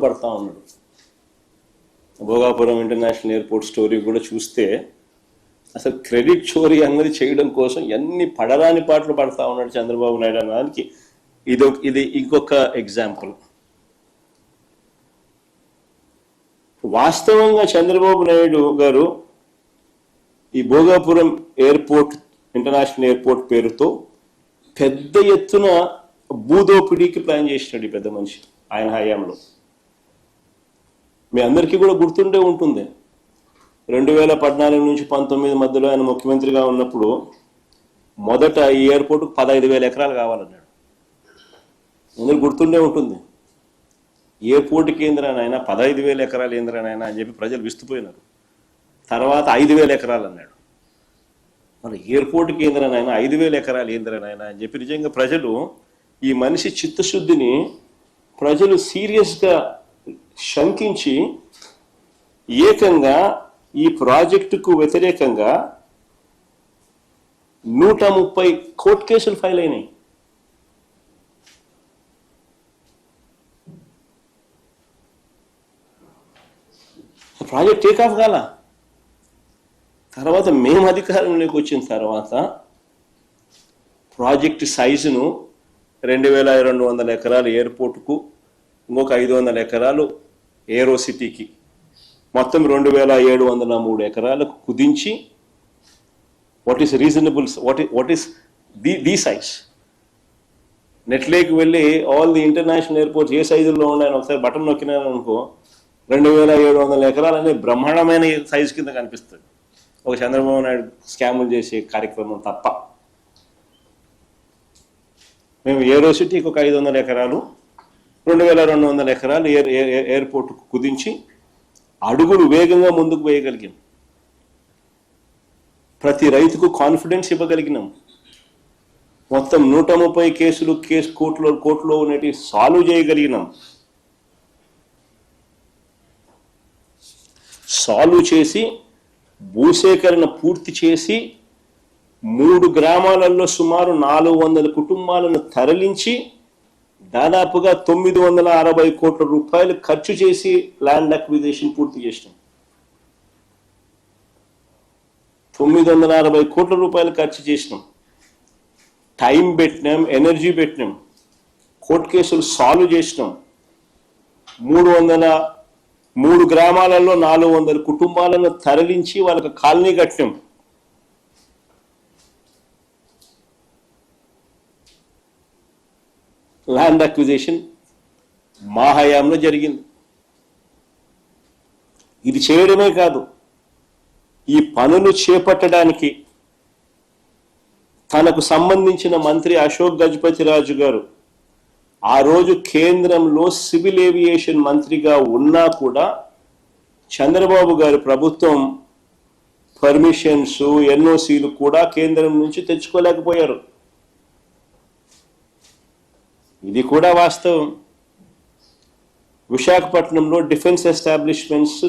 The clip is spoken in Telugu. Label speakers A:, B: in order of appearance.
A: పడతా ఉన్నాడు. భోగాపురం ఇంటర్నేషనల్ ఎయిర్పోర్ట్ స్టోరీ కూడా చూస్తే అసలు క్రెడిట్ చోరీ అన్నది చేయడం కోసం ఎన్ని పడరాని పాటలు పడతా ఉన్నాడు చంద్రబాబు నాయుడు అనడానికి ఇది ఇంకొక ఎగ్జాంపుల్. వాస్తవంగా చంద్రబాబు నాయుడు గారు ఈ భోగాపురం ఎయిర్పోర్ట్ ఇంటర్నేషనల్ ఎయిర్పోర్ట్ పేరుతో పెద్ద ఎత్తున భూదోపిడీకి ప్లాన్ చేసినాడు ఈ పెద్ద మనిషి ఆయన హయాంలో. మీ అందరికీ కూడా గుర్తుండే ఉంటుంది, 2014 నుంచి 19 మధ్యలో ఆయన ముఖ్యమంత్రిగా ఉన్నప్పుడు మొదట ఈ ఎయిర్పోర్టుకు 15,000 ఎకరాలు కావాలన్నాడు. అందరికి గుర్తుండే ఉంటుంది. ఎయిర్పోర్ట్ కేంద్రానైనా 15,000 ఎకరాలు ఏంద్రానైనా అని చెప్పి ప్రజలు విస్తుపోయినారు. తర్వాత 5,000 ఎకరాలు అన్నాడు. మన ఎయిర్పోర్ట్ కేంద్రానైనా 5,000 ఎకరాలు ఏంద్రానైనా అని చెప్పి నిజంగా ప్రజలు ఈ మనిషి చిత్తశుద్ధిని ప్రజలు సీరియస్గా శంకించి ఏకంగా ఈ ప్రాజెక్టుకు వ్యతిరేకంగా 130 కోర్టు కేసులు ఫైల్ అయినాయి. ప్రాజెక్ట్ టేక్ ఆఫ్ కాల. తర్వాత మేము అధికారంలోకి వచ్చిన తర్వాత ప్రాజెక్టు సైజును 2,200 ఎకరాలు ఎయిర్పోర్టుకు, ఇంకొక 500 ఎకరాలు ఏరో సిటీకి, మొత్తం 2,703 ఎకరాలకు కుదించి what is reasonable, what is the size. నెట్లోకి వెళ్ళి ఆల్ ది ఇంటర్నేషనల్ ఎయిర్పోర్ట్స్ ఏ సైజుల్లో ఉన్నాయని ఒకసారి బటన్ నొక్కినాను అనుకో, 2,700 ఎకరాలు అనేది బ్రహ్మాండమైన సైజు కింద కనిపిస్తుంది. ఒక చంద్రబాబు నాయుడు స్కాములు చేసే కార్యక్రమం తప్ప. మేము ఏరో సిటీకి ఒక 500 ఎకరాలు, 2,200 ఎకరాలు ఎయిర్పోర్టుకు కుదించి అడుగులు వేగంగా ముందుకు వేయగలిగాం. ప్రతి రైతుకు కాన్ఫిడెన్స్ ఇవ్వగలిగినాం. మొత్తం 130 కేసులు కోర్టులో ఉన్నటి సాల్వ్ చేయగలిగినాం. సాల్వ్ చేసి భూసేకరణ పూర్తి చేసి 3 గ్రామాలలో సుమారు 400 కుటుంబాలను తరలించి దాదాపుగా 960 కోట్ల రూపాయలు ఖర్చు చేసి ల్యాండ్ అక్విజిషన్ పూర్తి చేసినాం. 960 కోట్ల రూపాయలు ఖర్చు చేసినాం. టైం పెట్టినాం, ఎనర్జీ పెట్టినాం, కోర్టు కేసులు సాల్వ్ చేసినాం. 3 గ్రామాలలో 400 కుటుంబాలను తరలించి వాళ్ళకి కాలనీ కట్టినాం. ల్యాండ్ అక్విజిషన్ మా హయాంలో జరిగింది. ఇది చేయడమే కాదు, ఈ పనులు చేపట్టడానికి తనకు సంబంధించిన మంత్రి అశోక్ గజపతిరాజు గారు ఆ రోజు కేంద్రంలో సివిల్ ఏవియేషన్ మంత్రిగా ఉన్నా కూడా చంద్రబాబు గారి ప్రభుత్వం పర్మిషన్స్, ఎన్ఓసీలు కూడా కేంద్రం నుంచి తెచ్చుకోలేకపోయారు. ఇది కూడా వాస్తవం. విశాఖపట్నంలో డిఫెన్స్ ఎస్టాబ్లిష్మెంట్స్